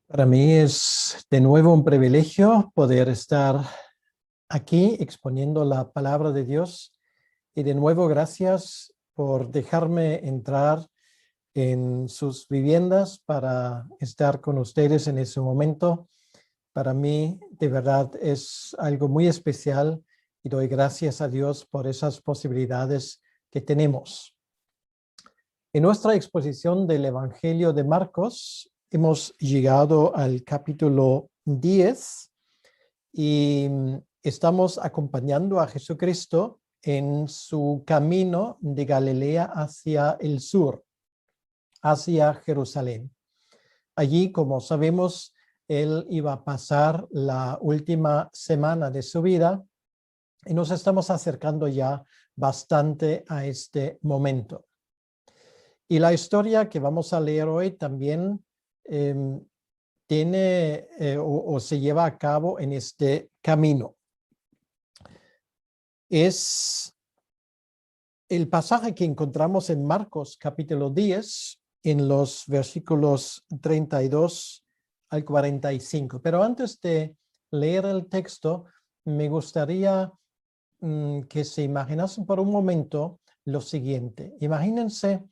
Para mí es de nuevo un privilegio poder estar aquí exponiendo la palabra de Dios y de nuevo gracias por dejarme entrar en sus viviendas para estar con ustedes en ese momento. Para mí de verdad es algo muy especial y doy gracias a Dios por esas posibilidades que tenemos. En nuestra exposición del Evangelio de Marcos hemos llegado al capítulo 10 y estamos acompañando a Jesucristo en su camino de Galilea hacia el sur, hacia Jerusalén. Allí, como sabemos, él iba a pasar la última semana de su vida y nos estamos acercando ya bastante a este momento. Y la historia que vamos a leer hoy también tiene o se lleva a cabo en este camino. Es el pasaje que encontramos en Marcos capítulo 10, en los versículos 32 al 45. Pero antes de leer el texto, me gustaría que se imaginasen por un momento lo siguiente. Imagínense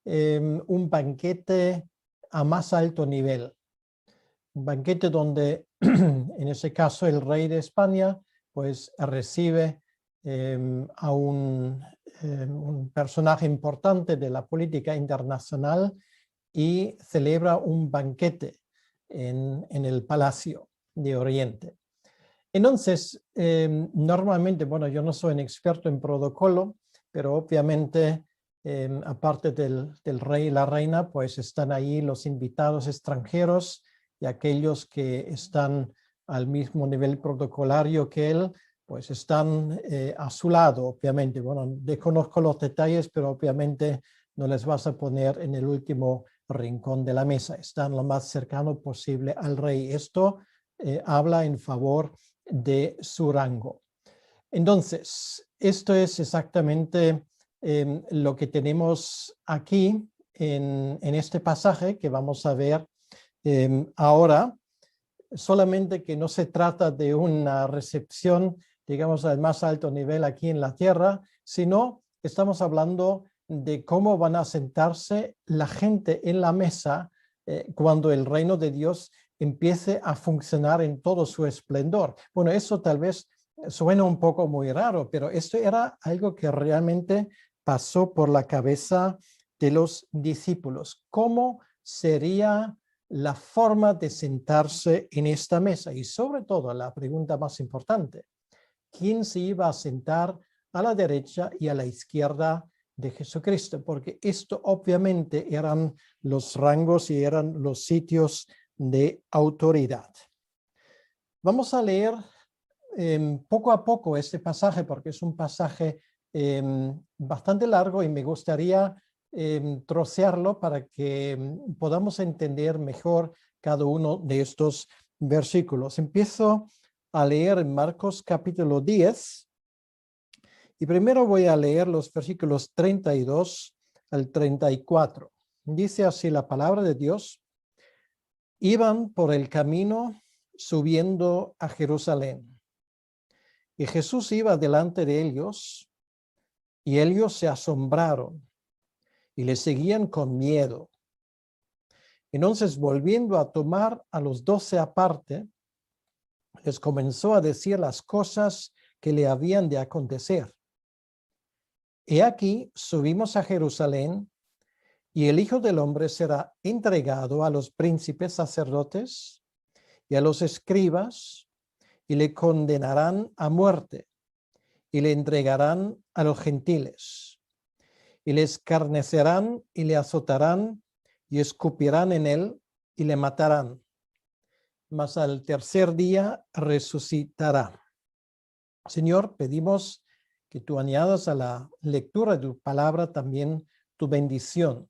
un banquete a más alto nivel. Un banquete donde, en ese caso, el rey de España pues recibe a un personaje importante de la política internacional y celebra un banquete en el Palacio de Oriente. Entonces, normalmente, bueno, yo no soy un experto en protocolo, pero obviamente, aparte del rey y la reina, pues están ahí los invitados extranjeros y aquellos que están al mismo nivel protocolario que él, pues están a su lado, obviamente. Bueno, desconozco los detalles, pero obviamente no les vas a poner en el último rincón de la mesa. Están lo más cercano posible al rey. Esto habla en favor de su rango. Entonces, esto es exactamente lo que tenemos aquí en este pasaje que vamos a ver ahora, solamente que no se trata de una recepción, digamos, al más alto nivel aquí en la tierra, sino estamos hablando de cómo van a sentarse la gente en la mesa cuando el reino de Dios empiece a funcionar en todo su esplendor. Bueno, eso tal vez suena un poco muy raro, pero esto era algo que realmente pasó por la cabeza de los discípulos. ¿Cómo sería la forma de sentarse en esta mesa? Y sobre todo, la pregunta más importante, ¿quién se iba a sentar a la derecha y a la izquierda de Jesucristo? Porque esto obviamente eran los rangos y eran los sitios de autoridad. Vamos a leer poco a poco este pasaje porque es un pasaje bastante largo y me gustaría trocearlo para que podamos entender mejor cada uno de estos versículos. Empiezo a leer en Marcos capítulo 10 y primero voy a leer los versículos 32 al 34. Dice así la palabra de Dios: iban por el camino subiendo a Jerusalén, y Jesús iba delante de ellos, y ellos se asombraron y le seguían con miedo. Entonces, volviendo a tomar a los 12 aparte, les comenzó a decir las cosas que le habían de acontecer. He aquí, subimos a Jerusalén, y el Hijo del Hombre será entregado a los príncipes sacerdotes y a los escribas, y le condenarán a muerte, y le entregarán a los gentiles, y le escarnecerán y le azotarán, y escupirán en él, y le matarán. Mas al tercer día resucitará. Señor, pedimos que tú añadas a la lectura de tu palabra también tu bendición.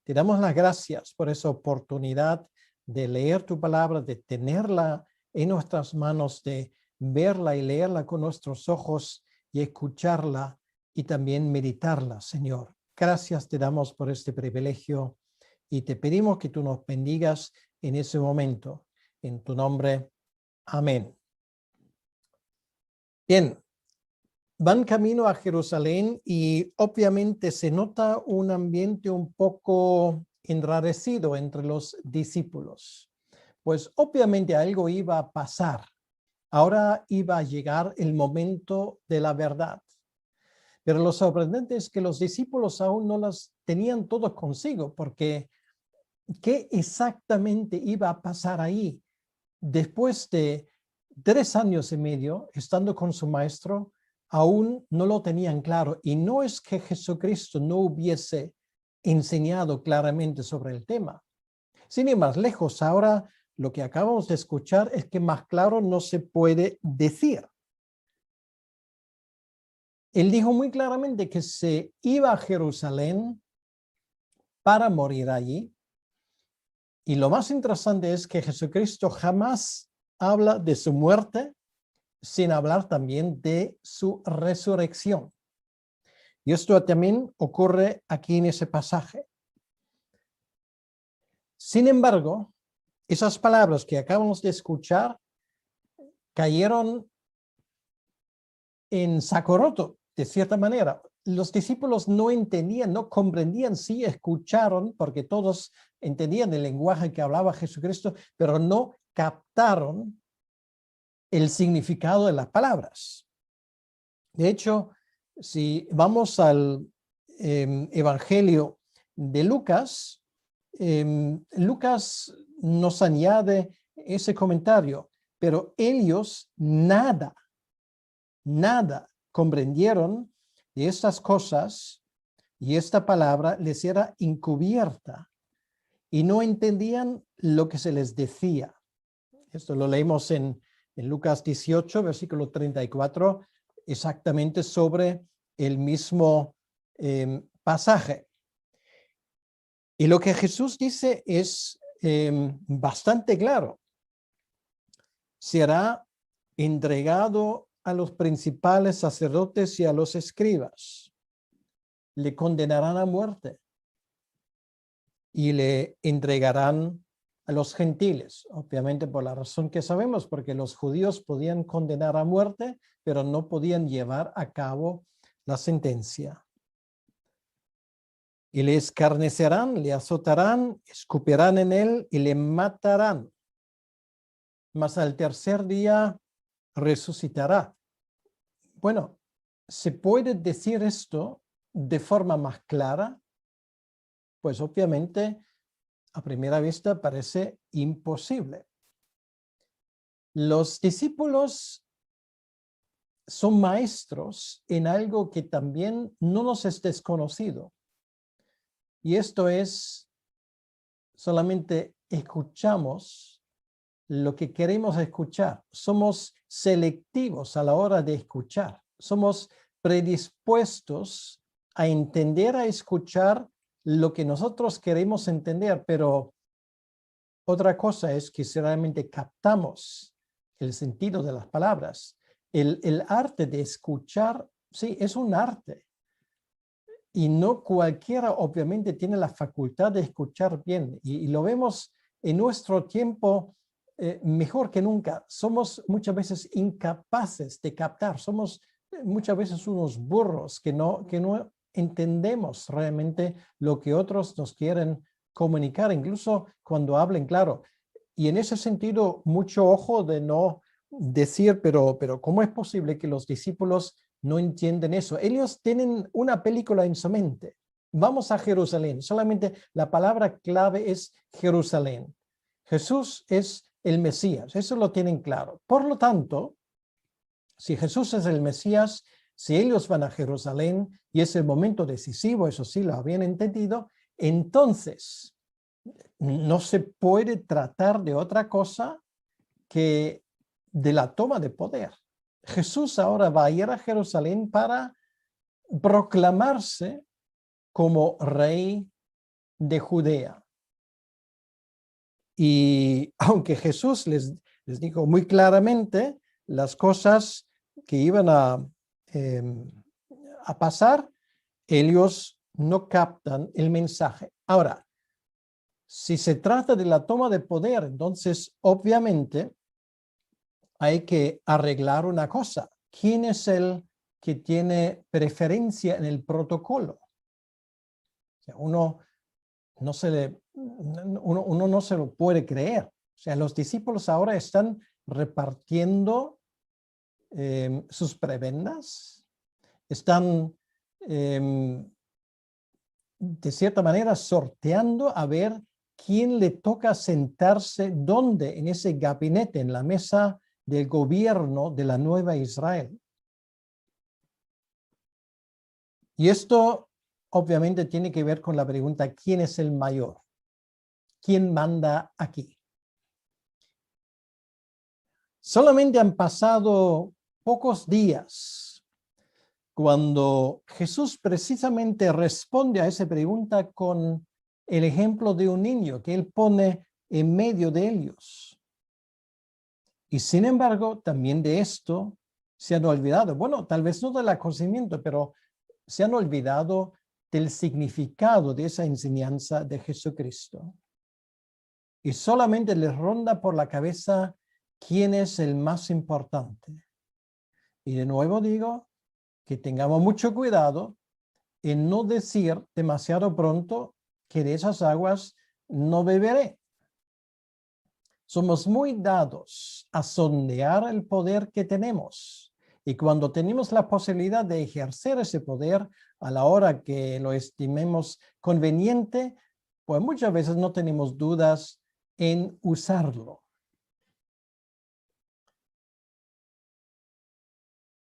Te damos las gracias por esa oportunidad de leer tu palabra, de tenerla en nuestras manos, de verla y leerla con nuestros ojos y escucharla y también meditarla, Señor. Gracias te damos por este privilegio y te pedimos que tú nos bendigas en ese momento. En tu nombre, amén. Bien, van camino a Jerusalén y obviamente se nota un ambiente un poco enrarecido entre los discípulos. Pues obviamente algo iba a pasar. Ahora iba a llegar el momento de la verdad. Pero lo sorprendente es que los discípulos aún no las tenían todos consigo, porque ¿qué exactamente iba a pasar ahí? Después de 3 años y medio estando con su maestro, aún no lo tenían claro. Y no es que Jesucristo no hubiese enseñado claramente sobre el tema. Sin ir más lejos, ahora lo que acabamos de escuchar es que más claro no se puede decir. Él dijo muy claramente que se iba a Jerusalén para morir allí. Y lo más interesante es que Jesucristo jamás habla de su muerte sin hablar también de su resurrección. Y esto también ocurre aquí en ese pasaje. Sin embargo, esas palabras que acabamos de escuchar cayeron en saco roto, de cierta manera. Los discípulos no entendían, no comprendían, sí escucharon, porque todos entendían el lenguaje que hablaba Jesucristo, pero no captaron el significado de las palabras. De hecho, si vamos al Evangelio de Lucas, Lucas nos añade ese comentario, pero ellos nada comprendieron de estas cosas y esta palabra les era encubierta y no entendían lo que se les decía. Esto lo leímos en Lucas 18, versículo 34, exactamente sobre el mismo pasaje. Y lo que Jesús dice es bastante claro. Será entregado a los principales sacerdotes y a los escribas. Le condenarán a muerte y le entregarán a los gentiles, obviamente por la razón que sabemos, porque los judíos podían condenar a muerte, pero no podían llevar a cabo la sentencia. Y le escarnecerán, le azotarán, escupirán en él y le matarán. Mas al tercer día resucitará. Bueno, ¿se puede decir esto de forma más clara? Pues obviamente a primera vista parece imposible. Los discípulos son maestros en algo que también no nos es desconocido. Y esto es, solamente escuchamos lo que queremos escuchar. Somos selectivos a la hora de escuchar. Somos predispuestos a entender, a escuchar lo que nosotros queremos entender, pero otra cosa es que si realmente captamos el sentido de las palabras. El arte de escuchar, sí, es un arte. Y no cualquiera obviamente tiene la facultad de escuchar bien. Y lo vemos en nuestro tiempo mejor que nunca. Somos muchas veces incapaces de captar. Somos muchas veces unos burros que no entendemos realmente lo que otros nos quieren comunicar, incluso cuando hablen claro. Y en ese sentido, mucho ojo de no decir, pero ¿cómo es posible que los discípulos no entienden eso? Ellos tienen una película en su mente. Vamos a Jerusalén. Solamente la palabra clave es Jerusalén. Jesús es el Mesías. Eso lo tienen claro. Por lo tanto, si Jesús es el Mesías, si ellos van a Jerusalén y es el momento decisivo, eso sí lo habían entendido, entonces no se puede tratar de otra cosa que de la toma de poder. Jesús ahora va a ir a Jerusalén para proclamarse como rey de Judea. Y aunque Jesús les dijo muy claramente las cosas que iban a pasar, ellos no captan el mensaje. Ahora, Si se trata de la toma de poder, entonces obviamente hay que arreglar una cosa. ¿Quién es el que tiene preferencia en el protocolo? O sea, uno no se lo puede creer. O sea, los discípulos ahora están repartiendo sus prebendas, están de cierta manera sorteando a ver quién le toca sentarse dónde en ese gabinete, en la mesa del gobierno de la Nueva Israel. Y esto obviamente tiene que ver con la pregunta, ¿quién es el mayor? ¿Quién manda aquí? Solamente han pasado pocos días cuando Jesús precisamente responde a esa pregunta con el ejemplo de un niño que él pone en medio de ellos. Y sin embargo, también de esto se han olvidado. Bueno, tal vez no del conocimiento, pero se han olvidado del significado de esa enseñanza de Jesucristo. Y solamente les ronda por la cabeza quién es el más importante. Y de nuevo digo que tengamos mucho cuidado en no decir demasiado pronto que de esas aguas no beberé. Somos muy dados a sondear el poder que tenemos. Y cuando tenemos la posibilidad de ejercer ese poder a la hora que lo estimemos conveniente, pues muchas veces no tenemos dudas en usarlo.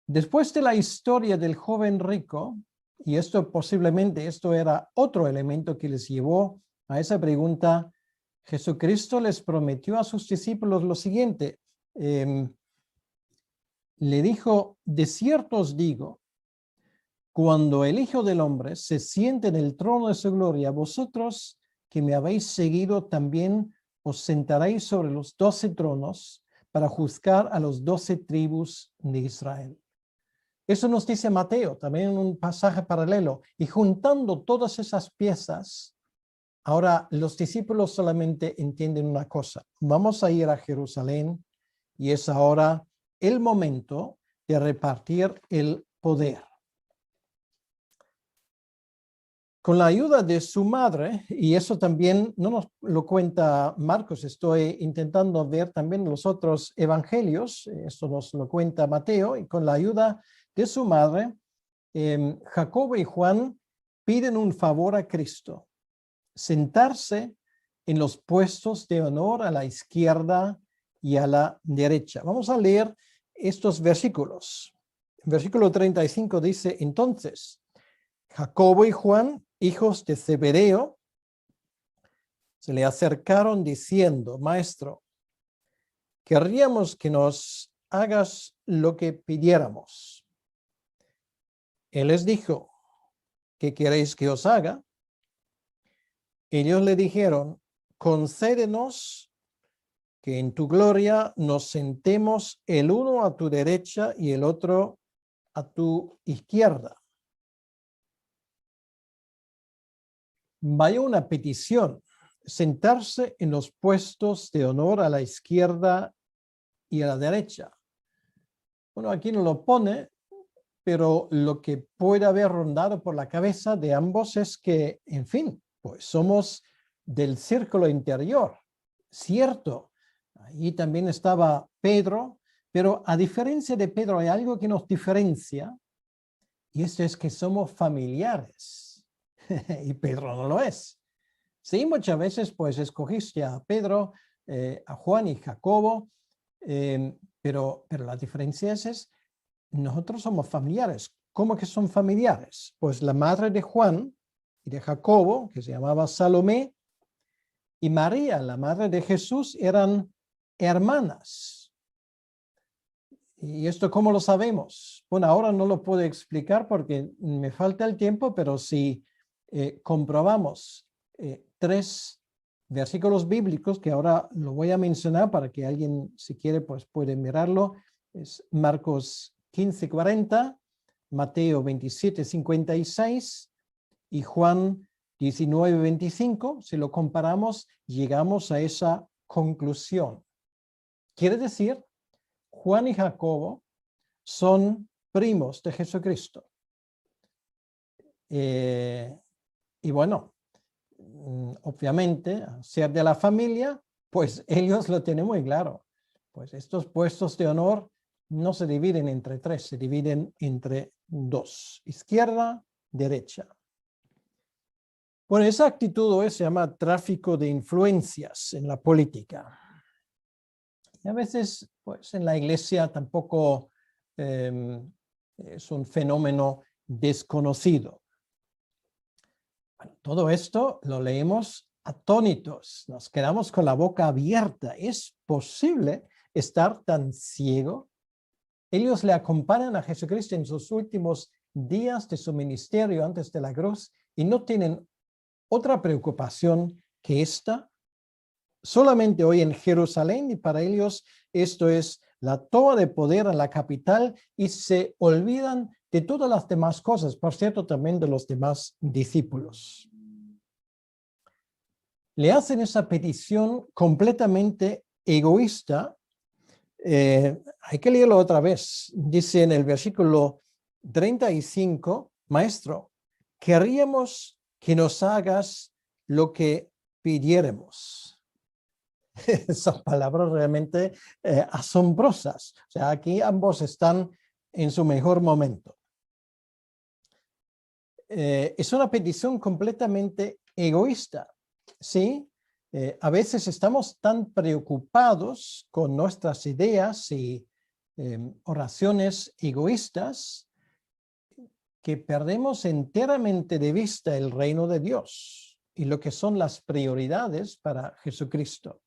Después de la historia del joven rico, y esto era otro elemento que les llevó a esa pregunta, Jesucristo les prometió a sus discípulos lo siguiente. Le dijo, de cierto os digo, cuando el Hijo del Hombre se siente en el trono de su gloria, vosotros que me habéis seguido también os sentaréis sobre los 12 tronos para juzgar a los 12 tribus de Israel. Eso nos dice Mateo, también en un pasaje paralelo. Y juntando todas esas piezas, ahora los discípulos solamente entienden una cosa. Vamos a ir a Jerusalén y es ahora el momento de repartir el poder. Con la ayuda de su madre, y eso también no nos lo cuenta Marcos, estoy intentando ver también los otros evangelios, esto nos lo cuenta Mateo, y con la ayuda de su madre, Jacobo y Juan piden un favor a Cristo, sentarse en los puestos de honor a la izquierda y a la derecha. Vamos a leer estos versículos. En versículo 35 dice, entonces, Jacobo y Juan, hijos de Zebedeo, se le acercaron diciendo, Maestro, querríamos que nos hagas lo que pidiéramos. Él les dijo, ¿qué queréis que os haga? Ellos le dijeron, concédenos que en tu gloria nos sentemos el uno a tu derecha y el otro a tu izquierda. Vaya una petición, sentarse en los puestos de honor a la izquierda y a la derecha. Bueno, aquí no lo pone, pero lo que puede haber rondado por la cabeza de ambos es que, en fin, pues somos del círculo interior, cierto. Ahí también estaba Pedro, pero a diferencia de Pedro hay algo que nos diferencia, y esto es que somos familiares. Y Pedro no lo es. Sí, muchas veces pues escogiste a Pedro, a Juan y Jacobo, pero la diferencia es nosotros somos familiares. ¿Cómo que son familiares? Pues la madre de Juan y de Jacobo, que se llamaba Salomé, y María, la madre de Jesús, eran hermanas. ¿Y esto cómo lo sabemos? Bueno, ahora no lo puedo explicar porque me falta el tiempo, pero si comprobamos 3 versículos bíblicos, que ahora lo voy a mencionar para que alguien, si quiere, pues puede mirarlo, es Marcos 15:40, Mateo 27:56 y Juan 19:25, si lo comparamos, llegamos a esa conclusión. Quiere decir, Juan y Jacobo son primos de Jesucristo. Y bueno, obviamente, ser de la familia, pues ellos lo tienen muy claro. Pues estos puestos de honor no se dividen entre tres, se dividen entre dos, izquierda, derecha. Bueno, esa actitud hoy se llama tráfico de influencias en la política. Y a veces, pues en la iglesia tampoco es un fenómeno desconocido. Bueno, todo esto lo leemos atónitos, nos quedamos con la boca abierta. ¿Es posible estar tan ciego? Ellos le acompañan a Jesucristo en sus últimos días de su ministerio antes de la cruz y no tienen otra preocupación que esta. Solamente hoy en Jerusalén, y para ellos esto es la toma de poder en la capital, y se olvidan de todas las demás cosas, por cierto, también de los demás discípulos. Le hacen esa petición completamente egoísta. Hay que leerlo otra vez. Dice en el versículo 35, Maestro, querríamos que nos hagas lo que pidiéramos. Son palabras realmente asombrosas. O sea, aquí ambos están en su mejor momento. Es una petición completamente egoísta, ¿sí? A veces estamos tan preocupados con nuestras ideas y oraciones egoístas que perdemos enteramente de vista el reino de Dios y lo que son las prioridades para Jesucristo.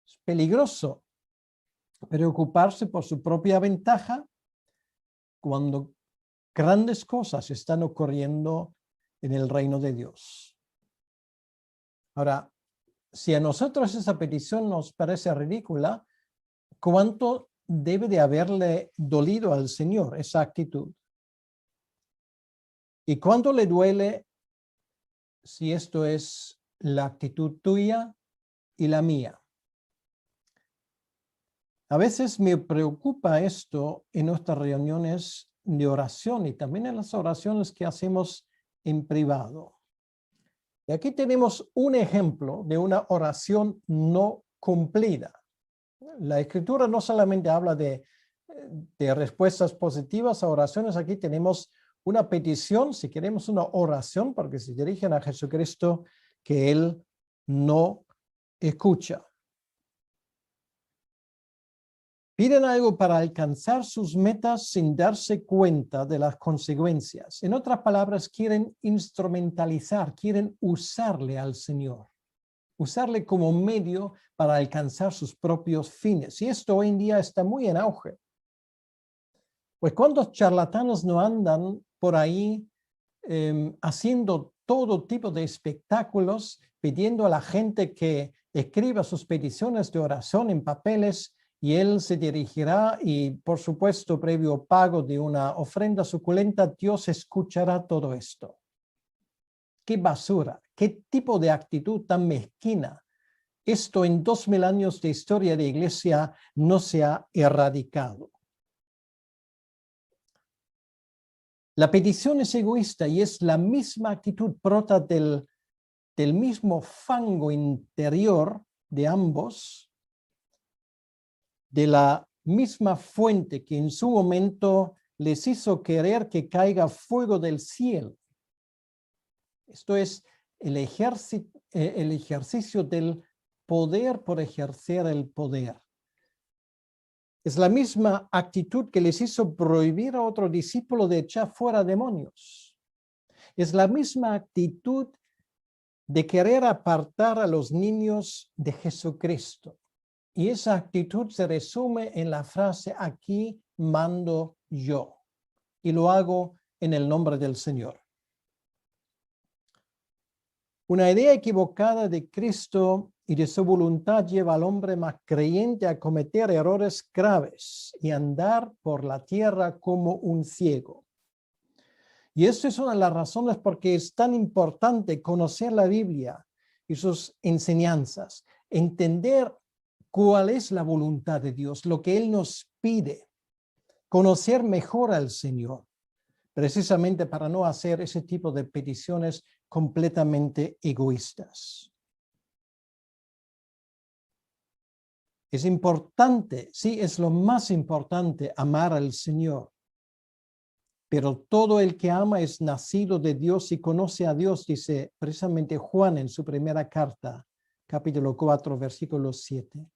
Es peligroso preocuparse por su propia ventaja cuando grandes cosas están ocurriendo en el reino de Dios. Ahora, si a nosotros esa petición nos parece ridícula, ¿cuánto debe de haberle dolido al Señor esa actitud? ¿Y cuánto le duele si esto es la actitud tuya y la mía? A veces me preocupa esto en nuestras reuniones de oración y también en las oraciones que hacemos en privado. Y aquí tenemos un ejemplo de una oración no cumplida. La Escritura no solamente habla de respuestas positivas a oraciones, aquí tenemos una petición, si queremos una oración, porque se dirigen a Jesucristo, que Él no escucha. Piden algo para alcanzar sus metas sin darse cuenta de las consecuencias. En otras palabras, quieren instrumentalizar, quieren usarle al Señor, usarle como medio para alcanzar sus propios fines. Y esto hoy en día está muy en auge. Pues ¿cuántos charlatanos no andan por ahí haciendo todo tipo de espectáculos, pidiendo a la gente que escriba sus peticiones de oración en papeles, y él se dirigirá y, por supuesto, previo pago de una ofrenda suculenta, Dios escuchará todo esto? ¡Qué basura! ¡Qué tipo de actitud tan mezquina! Esto en 2000 años de historia de iglesia no se ha erradicado. La petición es egoísta y es la misma actitud brota del mismo fango interior de ambos, de la misma fuente que en su momento les hizo querer que caiga fuego del cielo. Esto es el ejercicio del poder por ejercer el poder. Es la misma actitud que les hizo prohibir a otro discípulo de echar fuera demonios. Es la misma actitud de querer apartar a los niños de Jesucristo. Y esa actitud se resume en la frase, aquí mando yo, y lo hago en el nombre del Señor. Una idea equivocada de Cristo y de su voluntad lleva al hombre más creyente a cometer errores graves y andar por la tierra como un ciego. Y esta es una de las razones por qué es tan importante conocer la Biblia y sus enseñanzas, entender cuál es la voluntad de Dios, lo que Él nos pide, conocer mejor al Señor, precisamente para no hacer ese tipo de peticiones completamente egoístas. Es importante, sí, es lo más importante amar al Señor. Pero todo el que ama es nacido de Dios y conoce a Dios, dice precisamente Juan en su primera carta, capítulo 4, versículo 7.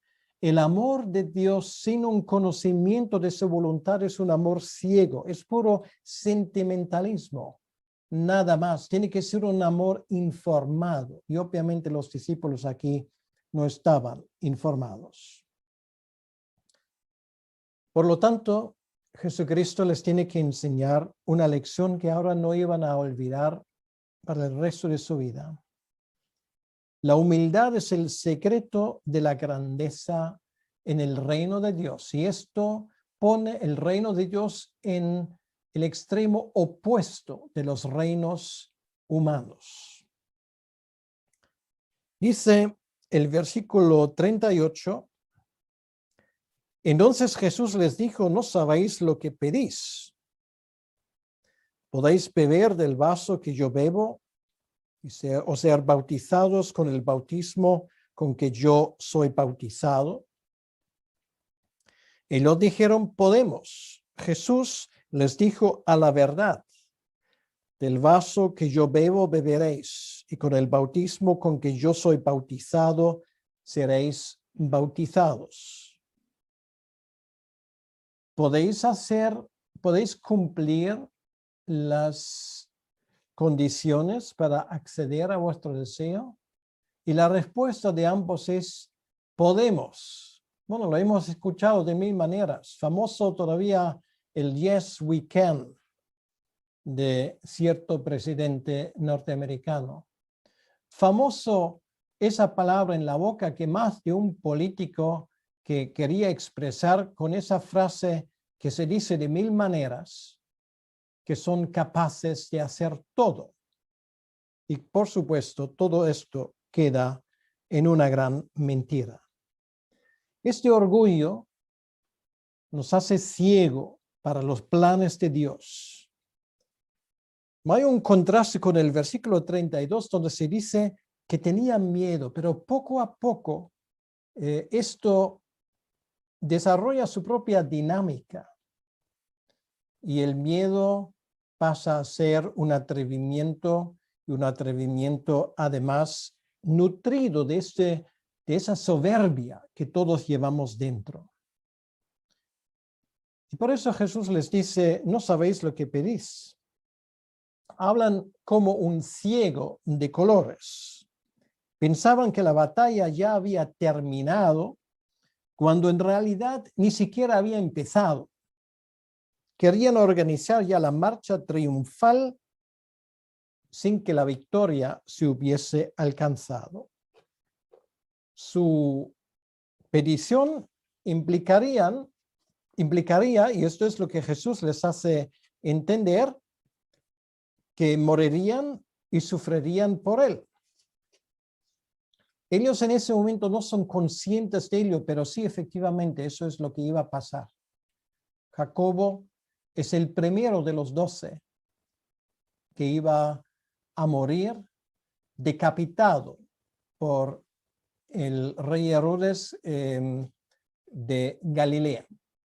El amor de Dios sin un conocimiento de su voluntad es un amor ciego, es puro sentimentalismo, nada más. Tiene que ser un amor informado. Y obviamente los discípulos aquí no estaban informados. Por lo tanto, Jesucristo les tiene que enseñar una lección que ahora no iban a olvidar para el resto de su vida. La humildad es el secreto de la grandeza en el reino de Dios. Y esto pone el reino de Dios en el extremo opuesto de los reinos humanos. Dice el versículo 38. Entonces Jesús les dijo, no sabéis lo que pedís. ¿Podéis beber del vaso que yo bebo o ser bautizados con el bautismo con que yo soy bautizado? Ellos dijeron, podemos. Jesús les dijo, a la verdad, del vaso que yo bebo beberéis, y con el bautismo con que yo soy bautizado seréis bautizados. ¿Podéis cumplir las condiciones para acceder a vuestro deseo? Y la respuesta de ambos es, podemos. Bueno, lo hemos escuchado de mil maneras. Famoso todavía el yes we can de cierto presidente norteamericano. Famoso esa palabra en la boca que más de un político que quería expresar con esa frase que se dice de mil maneras, que son capaces de hacer todo. Y por supuesto, todo esto queda en una gran mentira. Este orgullo nos hace ciego para los planes de Dios. Hay un contraste con el versículo 32 donde se dice que tenían miedo, pero poco a poco esto desarrolla su propia dinámica y el miedo pasa a ser un atrevimiento y un atrevimiento además nutrido de esa soberbia que todos llevamos dentro. Y por eso Jesús les dice, no sabéis lo que pedís. Hablan como un ciego de colores. Pensaban que la batalla ya había terminado cuando en realidad ni siquiera había empezado. Querían organizar ya la marcha triunfal sin que la victoria se hubiese alcanzado. Su petición implicaría, y esto es lo que Jesús les hace entender, que morirían y sufrirían por él. Ellos en ese momento no son conscientes de ello, pero sí efectivamente eso es lo que iba a pasar. Jacobo es el primero de los 12 que iba a morir decapitado por el rey Herodes de Galilea.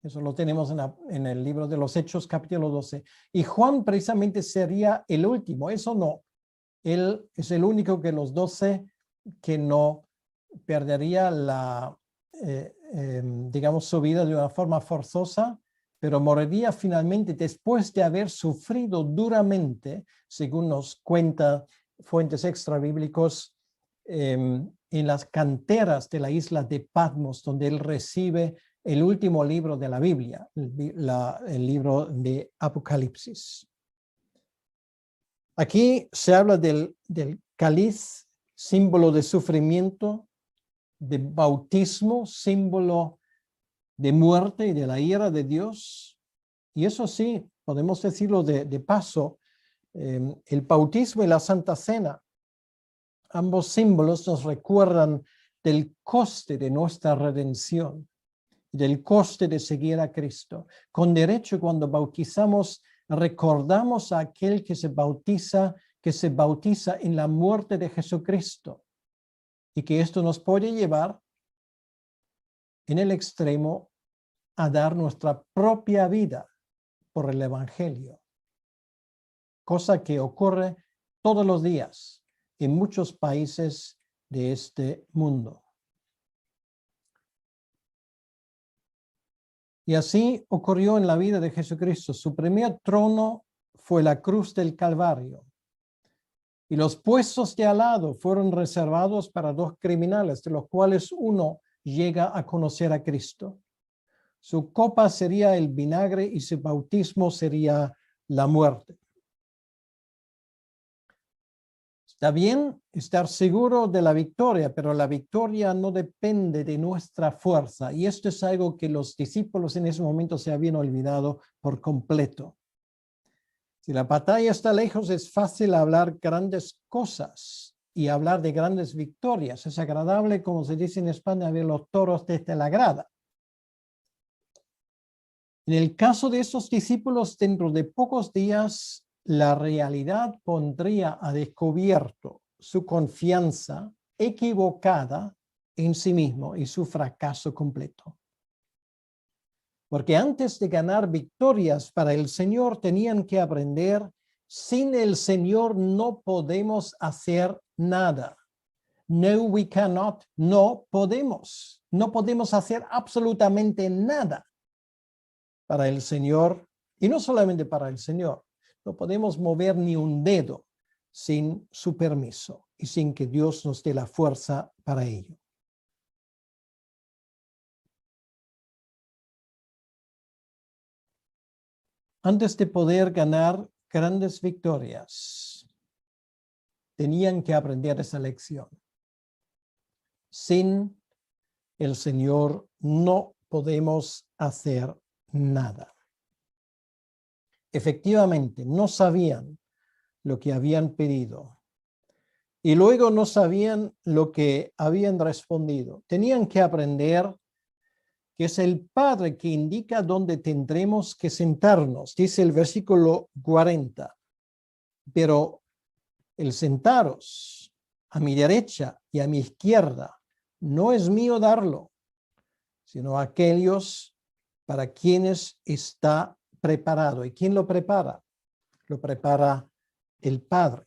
Eso lo tenemos en el libro de los Hechos, capítulo 12. Y Juan precisamente sería el último. Eso no. Él es el único de los 12 que no perdería digamos, su vida de una forma forzosa, pero moriría finalmente después de haber sufrido duramente, según nos cuenta fuentes extrabíblicos, en las canteras de la isla de Patmos, donde él recibe el último libro de la Biblia, el libro de Apocalipsis. Aquí se habla del cáliz, símbolo de sufrimiento, de bautismo, símbolo de muerte y de la ira de Dios. Y eso sí, podemos decirlo de paso, El bautismo y la Santa Cena, ambos símbolos nos recuerdan del coste de nuestra redención, del coste de seguir a Cristo. Con derecho, cuando bautizamos, recordamos a aquel que se bautiza en la muerte de Jesucristo, y que esto nos puede llevar en el extremo a dar nuestra propia vida por el Evangelio, cosa que ocurre todos los días en muchos países de este mundo. Y así ocurrió en la vida de Jesucristo. Su primer trono fue la cruz del Calvario. Y los puestos de al lado fueron reservados para dos criminales, de los cuales uno llega a conocer a Cristo. Su copa sería el vinagre y su bautismo sería la muerte. Está bien estar seguro de la victoria, pero la victoria no depende de nuestra fuerza. Y esto es algo que los discípulos en ese momento se habían olvidado por completo. Si la batalla está lejos, es fácil hablar grandes cosas y hablar de grandes victorias. Es agradable, como se dice en España, ver los toros desde la grada. En el caso de esos discípulos, dentro de pocos días, la realidad pondría a descubierto su confianza equivocada en sí mismo y su fracaso completo. Porque antes de ganar victorias para el Señor, tenían que aprender: sin el Señor no podemos hacer nada. No, we cannot. No podemos. No podemos hacer absolutamente nada para el Señor, y no solamente para el Señor. No podemos mover ni un dedo sin su permiso y sin que Dios nos dé la fuerza para ello. Antes de poder ganar grandes victorias, tenían que aprender esa lección. Sin el Señor no podemos hacer nada. Efectivamente, no sabían lo que habían pedido y luego no sabían lo que habían respondido. Tenían que aprender que es el Padre que indica dónde tendremos que sentarnos. Dice el versículo 40. Pero el sentaros a mi derecha y a mi izquierda no es mío darlo, sino a aquellos para quienes está preparado. ¿Y quién lo prepara? Lo prepara el Padre.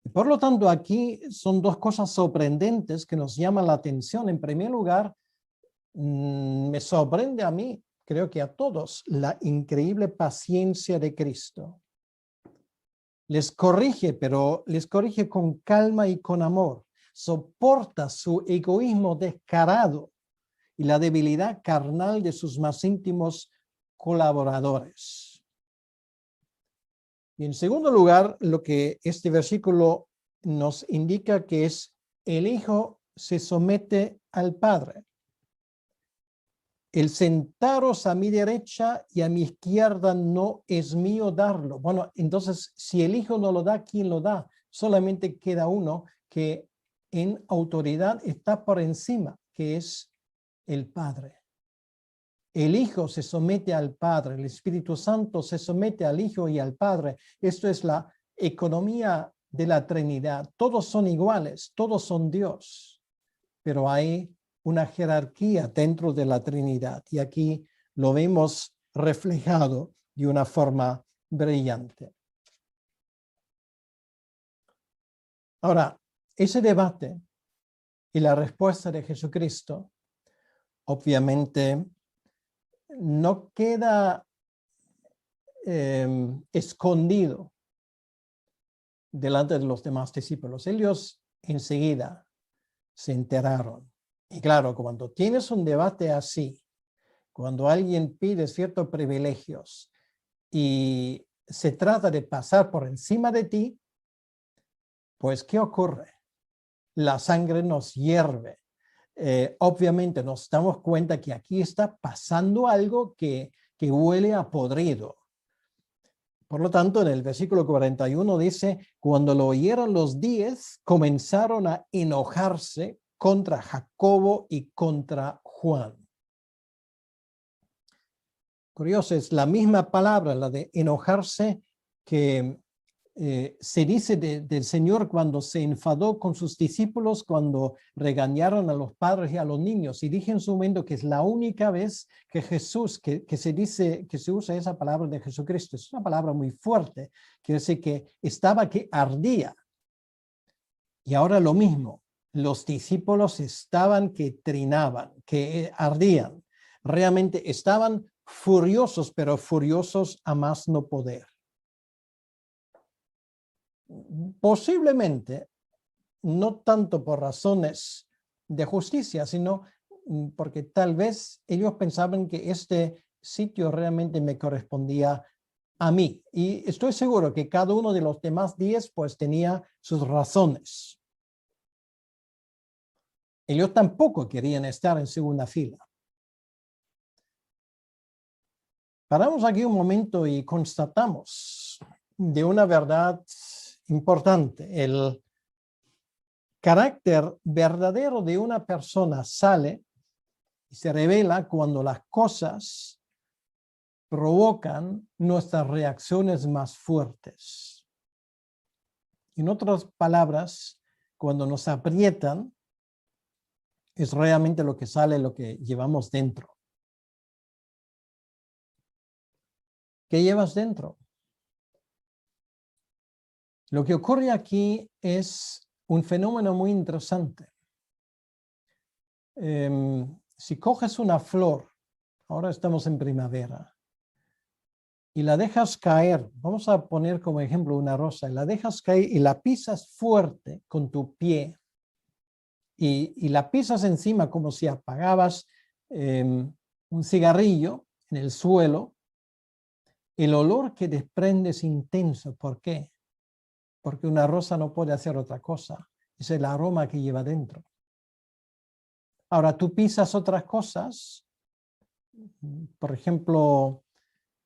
Y por lo tanto, aquí son dos cosas sorprendentes que nos llaman la atención. En primer lugar, me sorprende a mí, creo que a todos, la increíble paciencia de Cristo. Les corrige, pero les corrige con calma y con amor. Soporta su egoísmo descarado y la debilidad carnal de sus más íntimos colaboradores. Y en segundo lugar, lo que este versículo nos indica que es: el Hijo se somete al Padre. El sentaros a mi derecha y a mi izquierda no es mío darlo. Bueno, entonces, si el Hijo no lo da, ¿quién lo da? Solamente queda uno que en autoridad está por encima, que es el Padre. El Hijo se somete al Padre, el Espíritu Santo se somete al Hijo y al Padre. Esto es la economía de la Trinidad. Todos son iguales, todos son Dios, pero hay una jerarquía dentro de la Trinidad, y aquí lo vemos reflejado de una forma brillante. Ahora, ese debate y la respuesta de Jesucristo, obviamente, no queda escondido delante de los demás discípulos. Ellos enseguida se enteraron. Y claro, cuando tienes un debate así, cuando alguien pide ciertos privilegios y se trata de pasar por encima de ti, pues ¿qué ocurre? La sangre nos hierve. Obviamente nos damos cuenta que aquí está pasando algo que huele a podrido. Por lo tanto, en el versículo 41 dice, cuando lo oyeron los 10, comenzaron a enojarse contra Jacobo y contra Juan. Curioso, es la misma palabra, la de enojarse, que se dice del Señor cuando se enfadó con sus discípulos, cuando regañaron a los padres y a los niños. Y dije en su momento que es la única vez que Jesús, que se dice, que se usa esa palabra de Jesucristo. Es una palabra muy fuerte, quiere decir que estaba que ardía. Y ahora lo mismo, los discípulos estaban que trinaban, que ardían. Realmente estaban furiosos, pero furiosos a más no poder. Posiblemente, no tanto por razones de justicia, sino porque tal vez ellos pensaban que este sitio realmente me correspondía a mí. Y estoy seguro que cada uno de los demás 10 pues tenía sus razones. Ellos tampoco querían estar en segunda fila. Paramos aquí un momento y constatamos de una verdad importante. El carácter verdadero de una persona sale y se revela cuando las cosas provocan nuestras reacciones más fuertes. En otras palabras, cuando nos aprietan, es realmente lo que sale, lo que llevamos dentro. ¿Qué llevas dentro? Lo que ocurre aquí es un fenómeno muy interesante. Si coges una flor, ahora estamos en primavera, y la dejas caer, vamos a poner como ejemplo una rosa, y la dejas caer y la pisas fuerte con tu pie, y la pisas encima como si apagabas un cigarrillo en el suelo, el olor que desprende es intenso. ¿Por qué? Porque una rosa no puede hacer otra cosa. Es el aroma que lleva dentro. Ahora, tú pisas otras cosas, por ejemplo,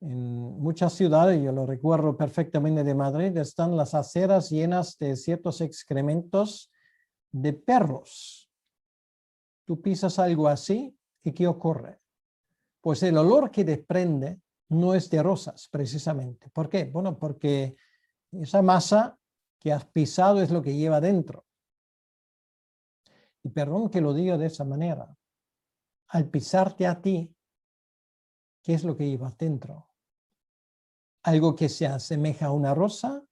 en muchas ciudades, yo lo recuerdo perfectamente de Madrid, están las aceras llenas de ciertos excrementos de perros. Tú pisas algo así, ¿y qué ocurre? Pues el olor que desprende no es de rosas, precisamente. ¿Por qué? Bueno, porque esa masa que has pisado es lo que lleva dentro. Y perdón que lo diga de esa manera. Al pisarte a ti, ¿qué es lo que llevas dentro? ¿Algo que se asemeja a una rosa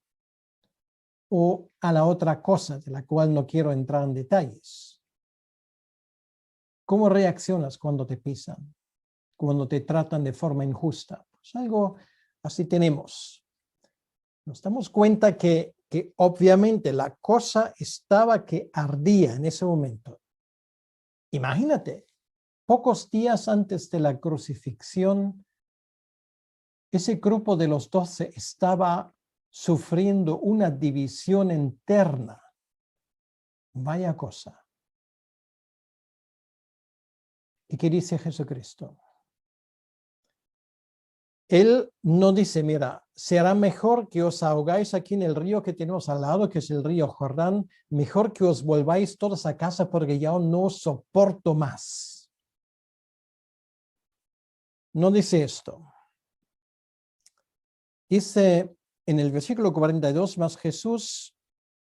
o a la otra cosa de la cual no quiero entrar en detalles? ¿Cómo reaccionas cuando te pisan? Cuando te tratan de forma injusta? Pues algo así tenemos. Nos damos cuenta que obviamente la cosa estaba que ardía en ese momento. Imagínate, pocos días antes de la crucifixión, ese grupo de los 12 estaba sufriendo una división interna. Vaya cosa. ¿Y qué dice Jesucristo? Él no dice, mira, será mejor que os ahogáis aquí en el río que tenemos al lado, que es el río Jordán, mejor que os volváis todos a casa porque ya no soporto más. No dice esto. Dice en el versículo 42, más Jesús,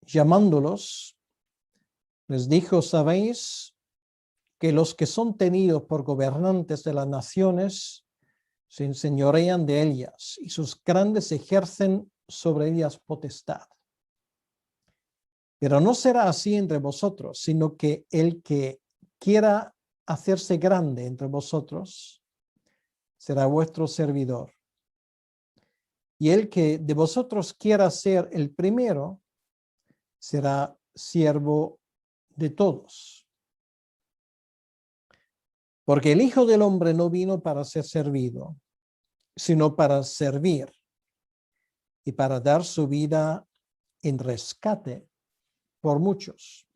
llamándolos, les dijo, ¿sabéis que los que son tenidos por gobernantes de las naciones se enseñorean de ellas y sus grandes ejercen sobre ellas potestad? Pero no será así entre vosotros, sino que el que quiera hacerse grande entre vosotros será vuestro servidor. Y el que de vosotros quiera ser el primero será siervo de todos. Porque el Hijo del Hombre no vino para ser servido, sino para servir y para dar su vida en rescate por muchos.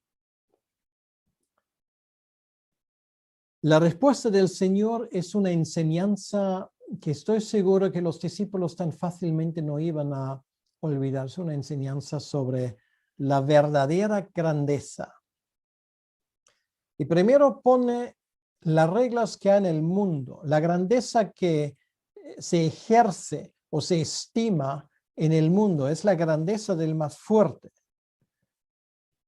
La respuesta del Señor es una enseñanza que estoy seguro que los discípulos tan fácilmente no iban a olvidarse, una enseñanza sobre la verdadera grandeza. Y primero pone las reglas que hay en el mundo, la grandeza que se ejerce o se estima en el mundo, es la grandeza del más fuerte.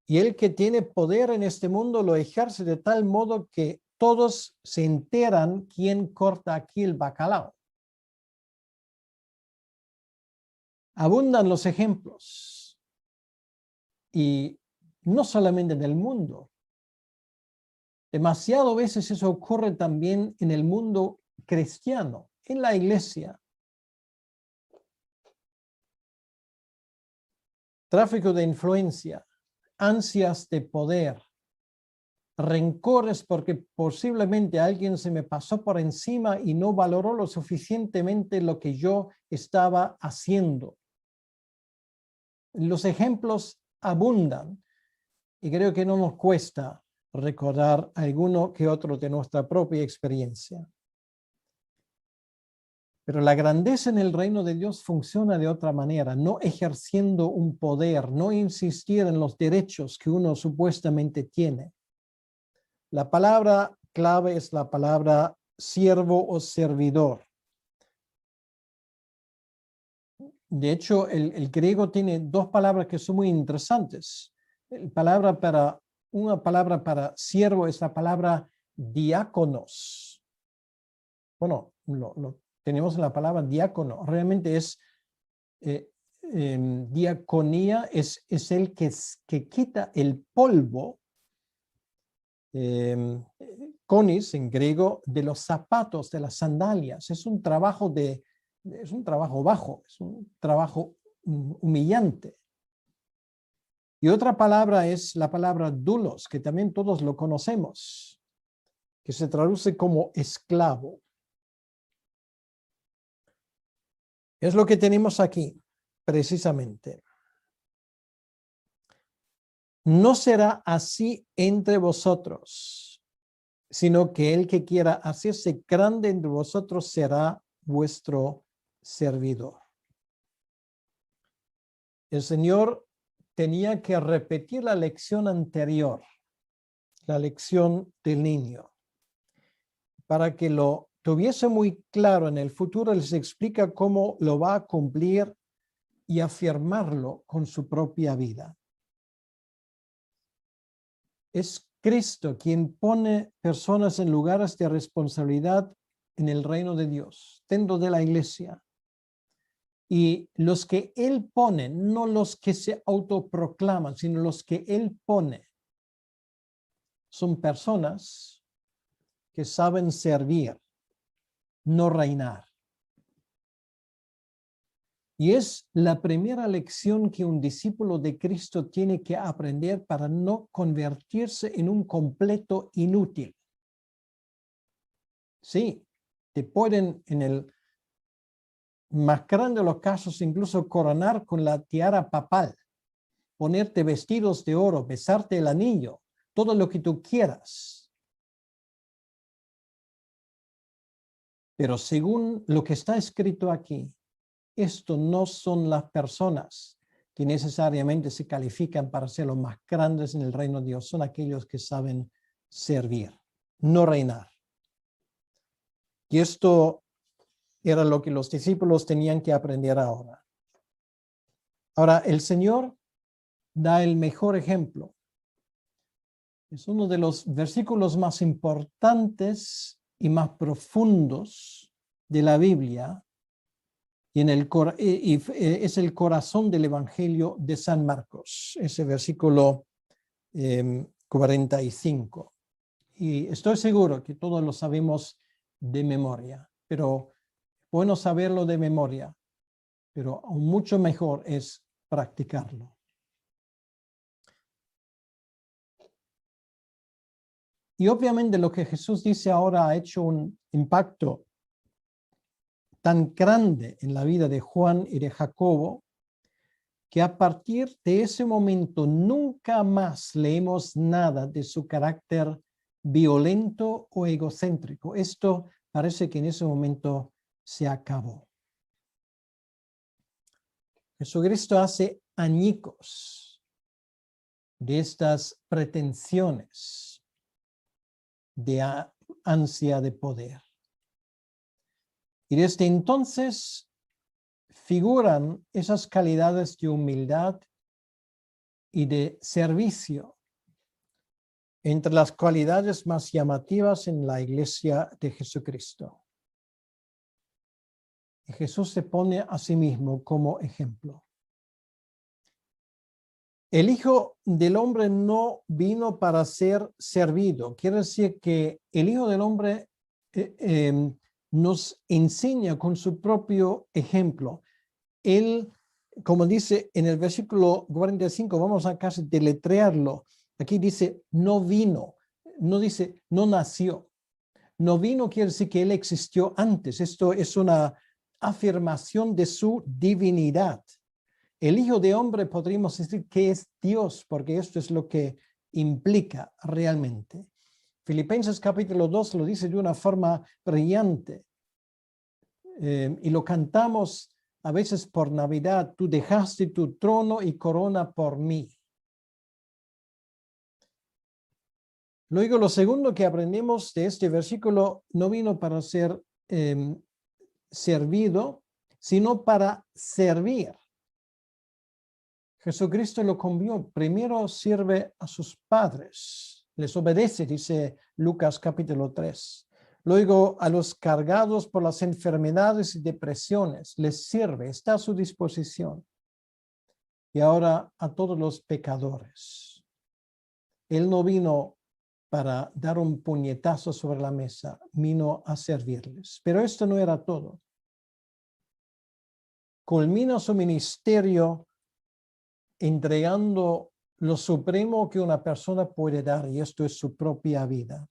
Y el que tiene poder en este mundo lo ejerce de tal modo que todos se enteran quién corta aquí el bacalao. Abundan los ejemplos. Y no solamente en el mundo. Demasiado veces eso ocurre también en el mundo cristiano, en la iglesia. Tráfico de influencia, ansias de poder, rencores porque posiblemente alguien se me pasó por encima y no valoró lo suficientemente lo que yo estaba haciendo. Los ejemplos abundan y creo que no nos cuesta recordar alguno que otro de nuestra propia experiencia. Pero la grandeza en el reino de Dios funciona de otra manera, no ejerciendo un poder, no insistir en los derechos que uno supuestamente tiene. La palabra clave es la palabra siervo o servidor. De hecho, el griego tiene dos palabras que son muy interesantes. Una palabra para siervo es la palabra diáconos. Bueno, tenemos la palabra diácono. Realmente es diaconía, es el que quita el polvo. Conis en griego, de los zapatos, de las sandalias. Es un trabajo bajo, es un trabajo humillante. Y otra palabra es la palabra doulos, que también todos lo conocemos, que se traduce como esclavo. Es lo que tenemos aquí, precisamente. No será así entre vosotros, sino que el que quiera hacerse grande entre vosotros será vuestro servidor. El Señor tenía que repetir la lección anterior, la lección del niño, para que lo tuviese muy claro en el futuro. Les explica cómo lo va a cumplir y afirmarlo con su propia vida. Es Cristo quien pone personas en lugares de responsabilidad en el reino de Dios, dentro de la iglesia. Y los que Él pone, no los que se autoproclaman, sino los que Él pone, son personas que saben servir, no reinar. Y es la primera lección que un discípulo de Cristo tiene que aprender para no convertirse en un completo inútil. Sí, te pueden en el más grande de los casos incluso coronar con la tiara papal, ponerte vestidos de oro, besarte el anillo, todo lo que tú quieras. Pero según lo que está escrito aquí, esto no son las personas que necesariamente se califican para ser los más grandes en el reino de Dios. Son aquellos que saben servir, no reinar. Y esto era lo que los discípulos tenían que aprender ahora. Ahora, el Señor da el mejor ejemplo. Es uno de los versículos más importantes y más profundos de la Biblia. Y es el corazón del Evangelio de San Marcos, ese versículo 45. Y estoy seguro que todos lo sabemos de memoria, pero bueno saberlo de memoria, pero aún mucho mejor es practicarlo. Y obviamente lo que Jesús dice ahora ha hecho un impacto tan grande en la vida de Juan y de Jacobo, que a partir de ese momento nunca más leemos nada de su carácter violento o egocéntrico. Esto parece que en ese momento se acabó. Jesucristo hace añicos de estas pretensiones de ansia de poder. Y desde entonces figuran esas calidades de humildad y de servicio entre las cualidades más llamativas en la iglesia de Jesucristo. Y Jesús se pone a sí mismo como ejemplo. El Hijo del Hombre no vino para ser servido. Quiere decir que el Hijo del Hombre nos enseña con su propio ejemplo. Él, como dice en el versículo 45, vamos a casi deletrearlo. Aquí dice, no vino, no dice, no nació. No vino quiere decir que él existió antes. Esto es una afirmación de su divinidad. El Hijo de Hombre podríamos decir que es Dios, porque esto es lo que implica realmente. Filipenses capítulo 2 lo dice de una forma brillante y lo cantamos a veces por Navidad. Tú dejaste tu trono y corona por mí. Luego, lo segundo que aprendemos de este versículo, no vino para ser servido, sino para servir. Jesucristo lo cambió. Primero sirve a sus padres. Les obedece, dice Lucas capítulo 3. Luego a los cargados por las enfermedades y depresiones les sirve, está a su disposición. Y ahora a todos los pecadores. Él no vino para dar un puñetazo sobre la mesa, vino a servirles. Pero esto no era todo. Culmina su ministerio entregando lo supremo que una persona puede dar, y esto es su propia vida,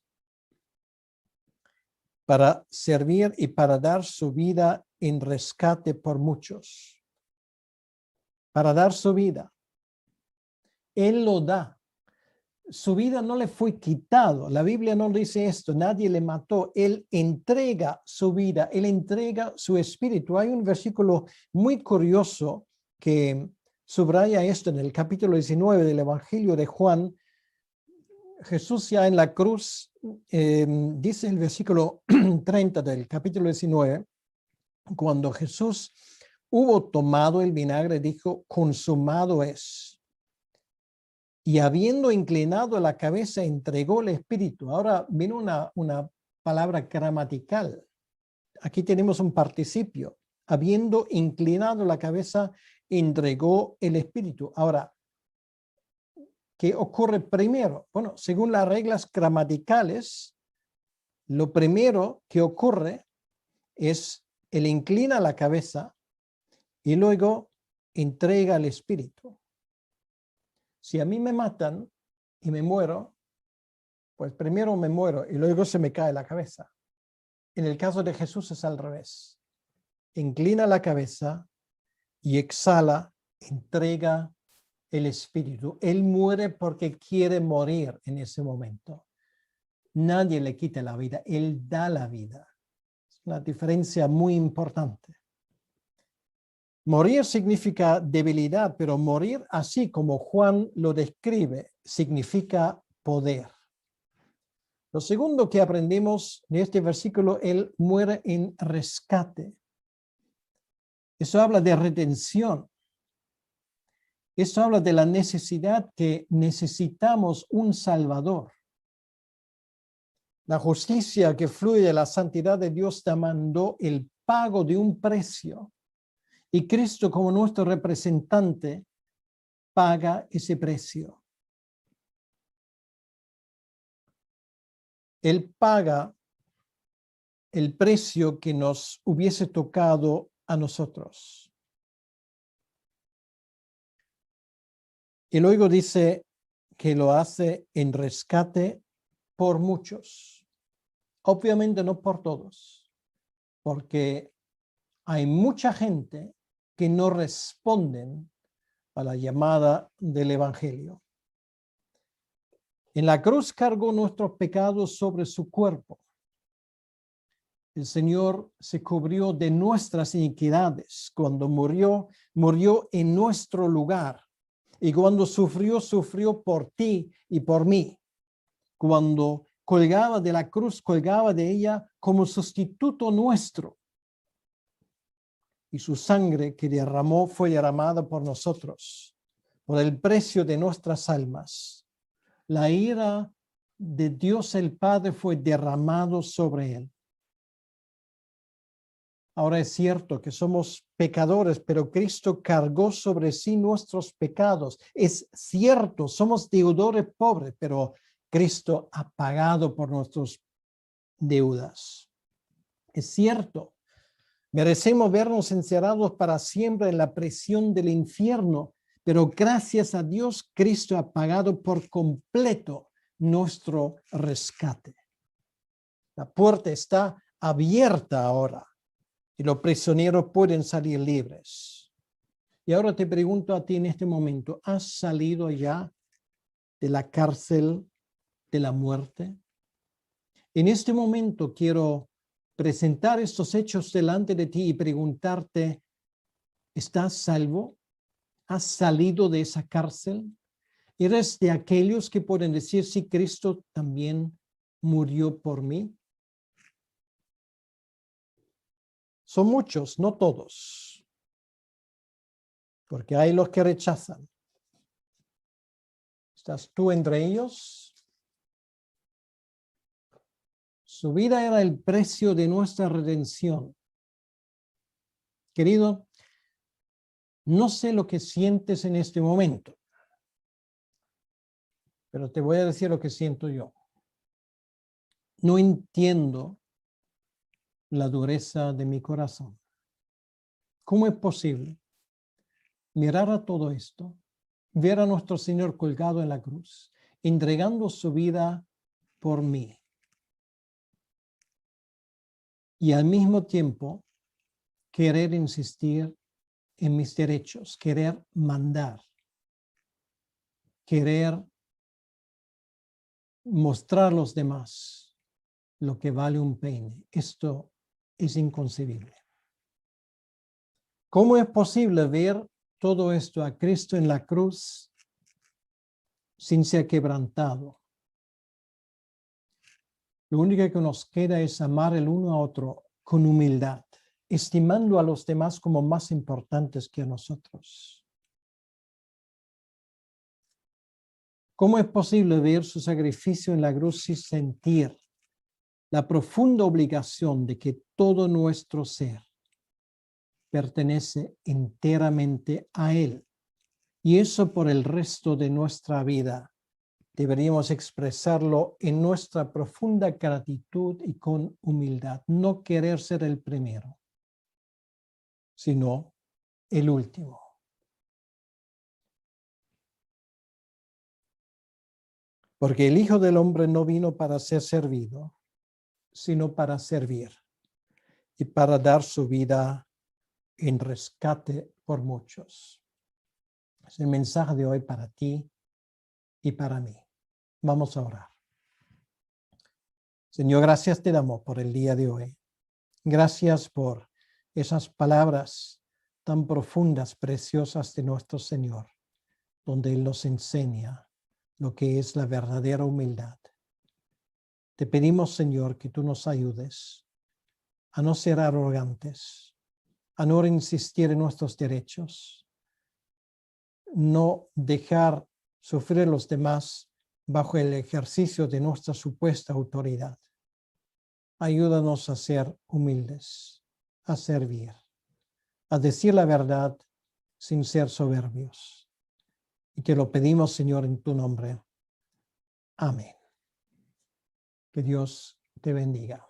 para servir y para dar su vida en rescate por muchos. Para dar su vida. Él lo da. Su vida no le fue quitado. La Biblia no dice esto. Nadie le mató. Él entrega su vida. Él entrega su espíritu. Hay un versículo muy curioso que subraya esto en el capítulo 19 del Evangelio de Juan. Jesús ya en la cruz, dice el versículo 30 del capítulo 19, cuando Jesús hubo tomado el vinagre, dijo, consumado es. Y habiendo inclinado la cabeza, entregó el espíritu. Ahora viene una palabra gramatical. Aquí tenemos un participio. Habiendo inclinado la cabeza, entregó el espíritu. Ahora, ¿qué ocurre primero? Bueno, según las reglas gramaticales, lo primero que ocurre es él inclina la cabeza y luego entrega el espíritu. Si a mí me matan y me muero, pues primero me muero y luego se me cae la cabeza. En el caso de Jesús es al revés. Inclina la cabeza y exhala, entrega el espíritu. Él muere porque quiere morir en ese momento. Nadie le quita la vida, él da la vida. Es una diferencia muy importante. Morir significa debilidad, pero morir así como Juan lo describe significa poder. Lo segundo que aprendemos de este versículo, él muere en rescate. Eso habla de redención. Eso habla de la necesidad que necesitamos un Salvador. La justicia que fluye de la santidad de Dios demandó el pago de un precio. Y Cristo, como nuestro representante, paga ese precio. Él paga el precio que nos hubiese tocado a nosotros. Y luego dice que lo hace en rescate por muchos. Obviamente no por todos, porque hay mucha gente que no responden a la llamada del Evangelio. En la cruz cargó nuestros pecados sobre su cuerpo. El Señor se cubrió de nuestras iniquidades cuando murió en nuestro lugar. Y cuando sufrió por ti y por mí. Cuando colgaba de la cruz, colgaba de ella como sustituto nuestro. Y su sangre que derramó fue derramada por nosotros, por el precio de nuestras almas. La ira de Dios el Padre fue derramado sobre él. Ahora es cierto que somos pecadores, pero Cristo cargó sobre sí nuestros pecados. Es cierto, somos deudores pobres, pero Cristo ha pagado por nuestras deudas. Es cierto, merecemos vernos encerrados para siempre en la prisión del infierno, pero gracias a Dios, Cristo ha pagado por completo nuestro rescate. La puerta está abierta ahora. Y los prisioneros pueden salir libres. Y ahora te pregunto a ti en este momento, ¿has salido ya de la cárcel de la muerte? En este momento quiero presentar estos hechos delante de ti y preguntarte, ¿estás salvo? ¿Has salido de esa cárcel? ¿Eres de aquellos que pueden decir, sí, Cristo también murió por mí? Son muchos, no todos, porque hay los que rechazan. ¿Estás tú entre ellos? Su vida era el precio de nuestra redención. Querido, no sé lo que sientes en este momento, pero te voy a decir lo que siento yo. No entiendo la dureza de mi corazón. ¿Cómo es posible mirar a todo esto, ver a nuestro Señor colgado en la cruz, entregando su vida por mí, y al mismo tiempo querer insistir en mis derechos, querer mandar, querer mostrar a los demás lo que vale un peine? Esto es inconcebible. ¿Cómo es posible ver todo esto a Cristo en la cruz sin ser quebrantado? Lo único que nos queda es amar el uno a otro con humildad, estimando a los demás como más importantes que a nosotros. ¿Cómo es posible ver su sacrificio en la cruz y sentir la profunda obligación de que todo nuestro ser pertenece enteramente a Él? Y eso por el resto de nuestra vida. Deberíamos expresarlo en nuestra profunda gratitud y con humildad. No querer ser el primero, sino el último. Porque el Hijo del Hombre no vino para ser servido, sino para servir y para dar su vida en rescate por muchos. Es el mensaje de hoy para ti y para mí. Vamos a orar. Señor, gracias te damos por el día de hoy. Gracias por esas palabras tan profundas, preciosas de nuestro Señor, donde Él nos enseña lo que es la verdadera humildad. Te pedimos, Señor, que tú nos ayudes a no ser arrogantes, a no insistir en nuestros derechos, no dejar sufrir a los demás bajo el ejercicio de nuestra supuesta autoridad. Ayúdanos a ser humildes, a servir, a decir la verdad sin ser soberbios. Y te lo pedimos, Señor, en tu nombre. Amén. Que Dios te bendiga.